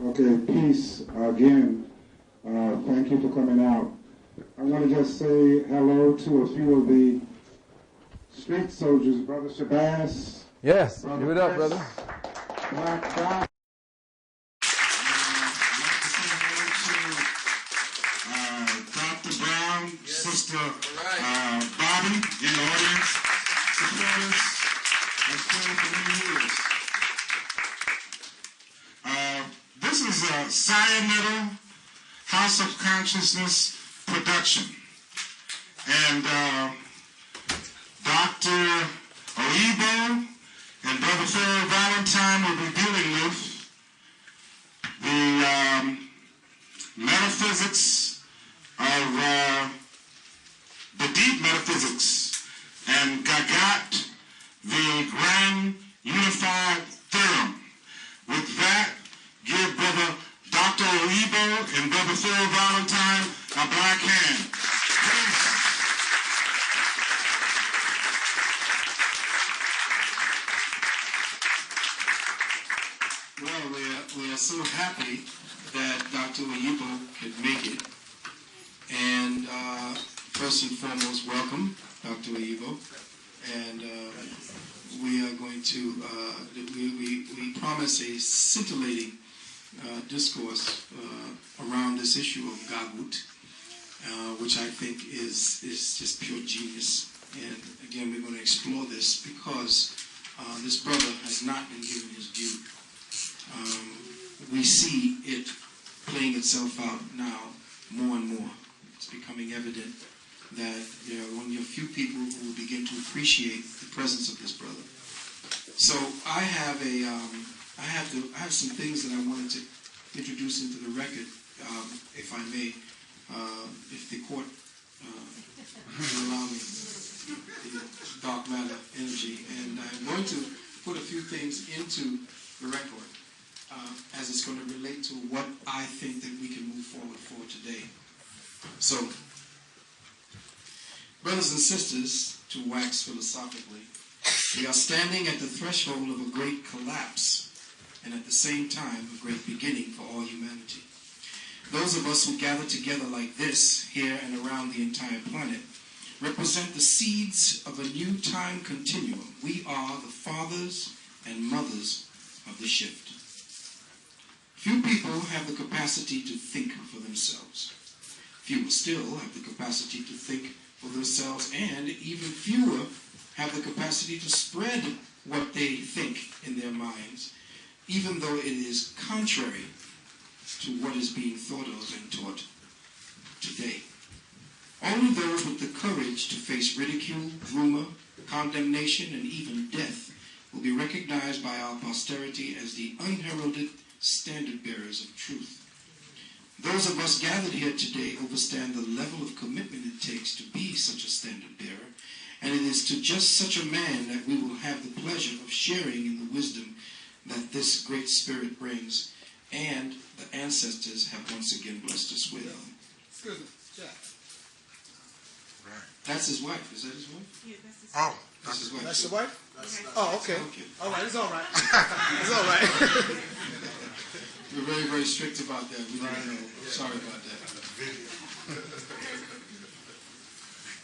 Okay, peace again. Thank you for coming out. I want to just say hello to a few of the street soldiers, Brother Shabazz. Yes, Brother give it up, Chris, brother. Black Dot. Dr. Brown, Sister Bobby in the audience, supporters, and friends for many years. This is a Metal House of Consciousness production. And Dr. Oyibo and Brother Valentine will be dealing with the metaphysics of the deep metaphysics and Gagut, the grand unified theorem. With that, give Brother Dr. Oyibo and Brother Valentine a black hand. Please. Well, we are so happy that Dr. Oyibo could make it. And first and foremost, welcome, Dr. Oyibo. And we are going to, we promise a scintillating discourse around this issue of Gagut, which I think is just pure genius. And again, we're going to explore this because this brother has not been given his due. We see it playing itself out now more and more. It's becoming evident that there are only a few people who will begin to appreciate the presence of this brother. So I have I have some things that I wanted to introduce into the record, if I may, if the court will allow me, the dark matter energy. And I'm going to put a few things into the record as it's going to relate to what I think that we can move forward for today. So, brothers and sisters, to wax philosophically, we are standing at the threshold of a great collapse and at the same time a great beginning for all humanity. Those of us who gather together like this here and around the entire planet represent the seeds of a new time continuum. We are the fathers and mothers of the shift. Few people have the capacity to think for themselves. Fewer still have the capacity to think for themselves, and even fewer have the capacity to spread what they think in their minds, even though it is contrary to what is being thought of and taught today. Only those with the courage to face ridicule, rumor, condemnation, and even death will be recognized by our posterity as the unheralded standard bearers of truth. Those of us gathered here today understand the level of commitment it takes to be such a standard bearer, and it is to just such a man that we will have the pleasure of sharing in the wisdom that this great spirit brings, and the ancestors have once again blessed us with. Excuse me, Jack. Right. That's his wife. Is that his wife? Yeah, that's his wife. Oh, that's his wife. That's your wife? Okay. Oh, okay. All right, it's all right. It's all right. We're very, very strict about that. We didn't know. Sorry about that.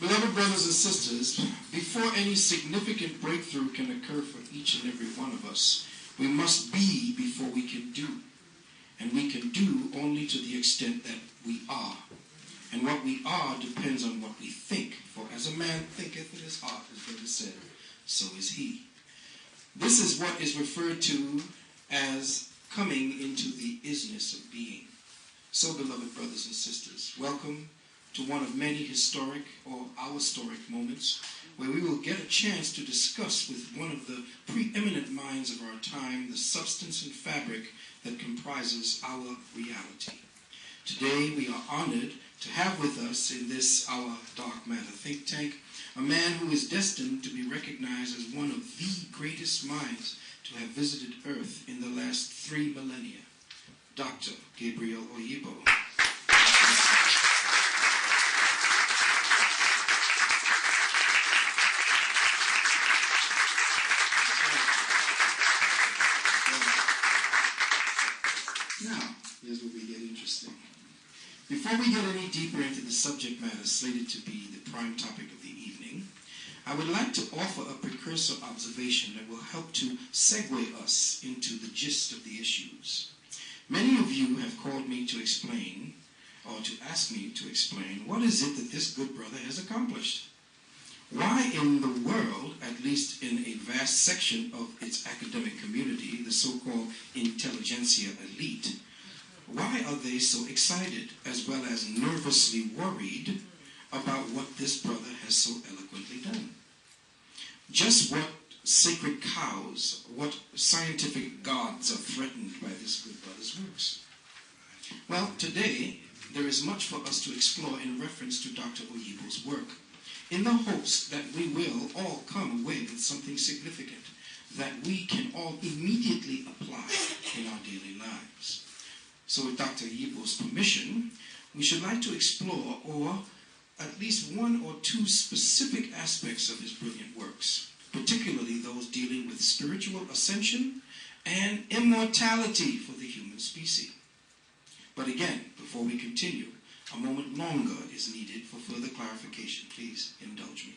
Beloved brothers and sisters, before any significant breakthrough can occur for each and every one of us, we must be before we can do. And we can do only to the extent that we are. And what we are depends on what we think. For as a man thinketh in his heart, as David said, so is he. This is what is referred to as coming into the isness of being. So, beloved brothers and sisters, welcome to one of many historic or our historic moments where we will get a chance to discuss with one of the preeminent minds of our time the substance and fabric that comprises our reality. Today we are honored to have with us in this our dark matter think tank a man who is destined to be recognized as one of the greatest minds to have visited Earth in the last 3 millennia, Dr. Gabriel Oyibo. Now, Here's where we get interesting. Before we get any deeper into the subject matter slated to be the prime topic of the evening, I would like to offer a precursor observation that will help to segue us into the gist of the issues. Many of you have called me to explain, or to ask me to explain, what is it that this good brother has accomplished? Why in the world, at least in a vast section of its academic community, the so-called intelligentsia elite, why are they so excited, as well as nervously worried, about what this brother has so eloquently done? Just what sacred cows, what scientific gods are threatened by this good brother's works? Well, today, there is much for us to explore in reference to Dr. Oyibo's work, in the hopes that we will all come away with something significant that we can all immediately apply in our daily lives. So with Dr. Oyibo's permission, we should like to explore, or at least one or two specific aspects of his brilliant works, particularly those dealing with spiritual ascension and immortality for the human species. But again, before we continue, a moment longer is needed for further clarification. Please indulge me.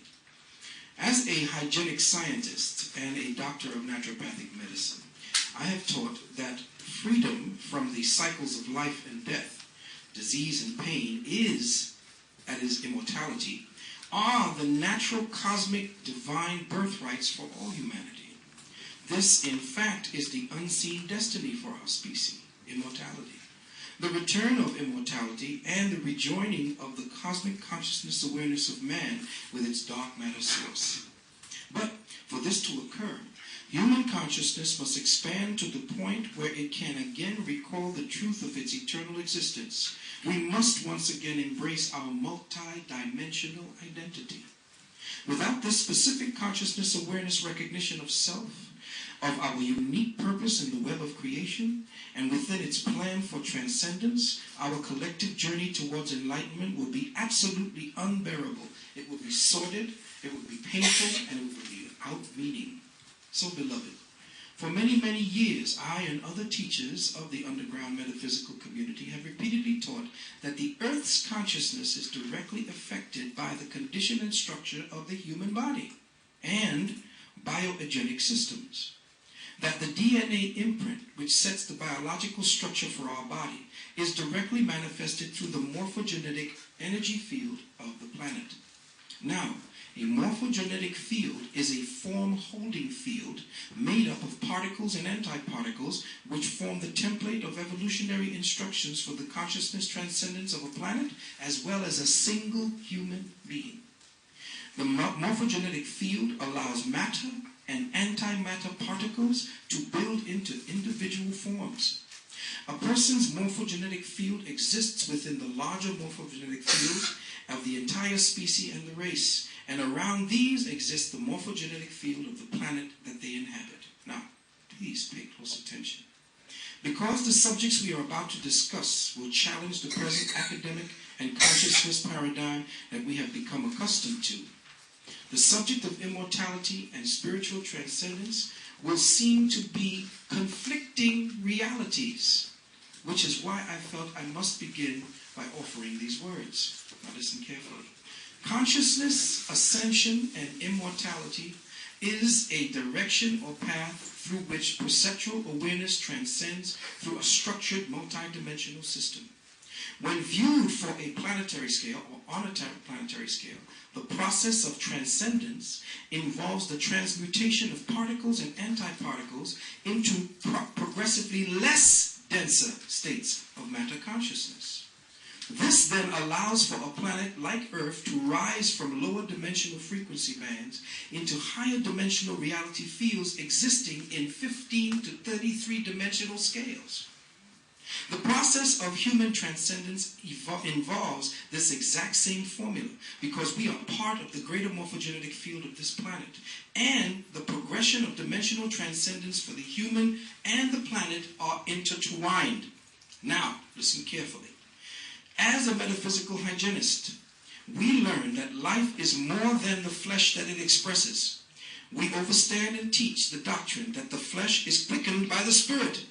As a hygienic scientist and a doctor of naturopathic medicine, I have taught that freedom from the cycles of life and death, disease and pain that is immortality, are the natural cosmic divine birthrights for all humanity. This, in fact, is the unseen destiny for our species, immortality. The return of immortality and the rejoining of the cosmic consciousness awareness of man with its dark matter source. But for this to occur, human consciousness must expand to the point where it can again recall the truth of its eternal existence. We must once again embrace our multi-dimensional identity. Without this specific consciousness awareness recognition of self, of our unique purpose in the web of creation, and within its plan for transcendence, our collective journey towards enlightenment will be absolutely unbearable. It will be sordid, it will be painful, and it will be without meaning. So, beloved, for many, many years, I and other teachers of the underground metaphysical community have repeatedly taught that the Earth's consciousness is directly affected by the condition and structure of the human body and bioagenic systems. That the DNA imprint, which sets the biological structure for our body, is directly manifested through the morphogenetic energy field of the planet. Now, a morphogenetic field is a form-holding field made up of particles and antiparticles which form the template of evolutionary instructions for the consciousness transcendence of a planet as well as a single human being. The morphogenetic field allows matter and antimatter particles to build into individual forms. A person's morphogenetic field exists within the larger morphogenetic field of the entire species and the race, and around these exists the morphogenetic field of the planet that they inhabit. Now, please pay close attention. Because the subjects we are about to discuss will challenge the present academic and consciousness paradigm that we have become accustomed to, the subject of immortality and spiritual transcendence will seem to be conflicting realities, which is why I felt I must begin by offering these words. Now listen carefully. Consciousness, ascension, and immortality is a direction or path through which perceptual awareness transcends through a structured multidimensional system. When viewed for a planetary scale or on a planetary scale, the process of transcendence involves the transmutation of particles and antiparticles into progressively less denser states of matter consciousness. This then allows for a planet like Earth to rise from lower dimensional frequency bands into higher dimensional reality fields existing in 15 to 33 dimensional scales. The process of human transcendence involves this exact same formula because we are part of the greater morphogenetic field of this planet, and the progression of dimensional transcendence for the human and the planet are intertwined. Now, listen carefully. As a metaphysical hygienist, we learn that life is more than the flesh that it expresses. We understand and teach the doctrine that the flesh is quickened by the spirit,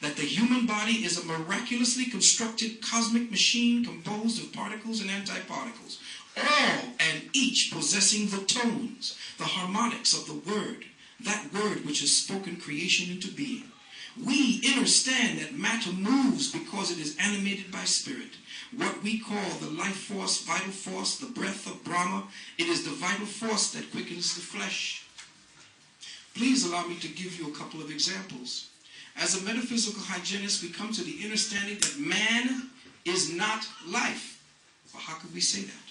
that the human body is a miraculously constructed cosmic machine composed of particles and antiparticles, all and each possessing the tones, the harmonics of the word, that word which has spoken creation into being. We understand that matter moves because it is animated by spirit. What we call the life force, vital force, the breath of Brahma, it is the vital force that quickens the flesh. Please allow me to give you a couple of examples. As a metaphysical hygienist, we come to the understanding that man is not life. Well, how could we say that?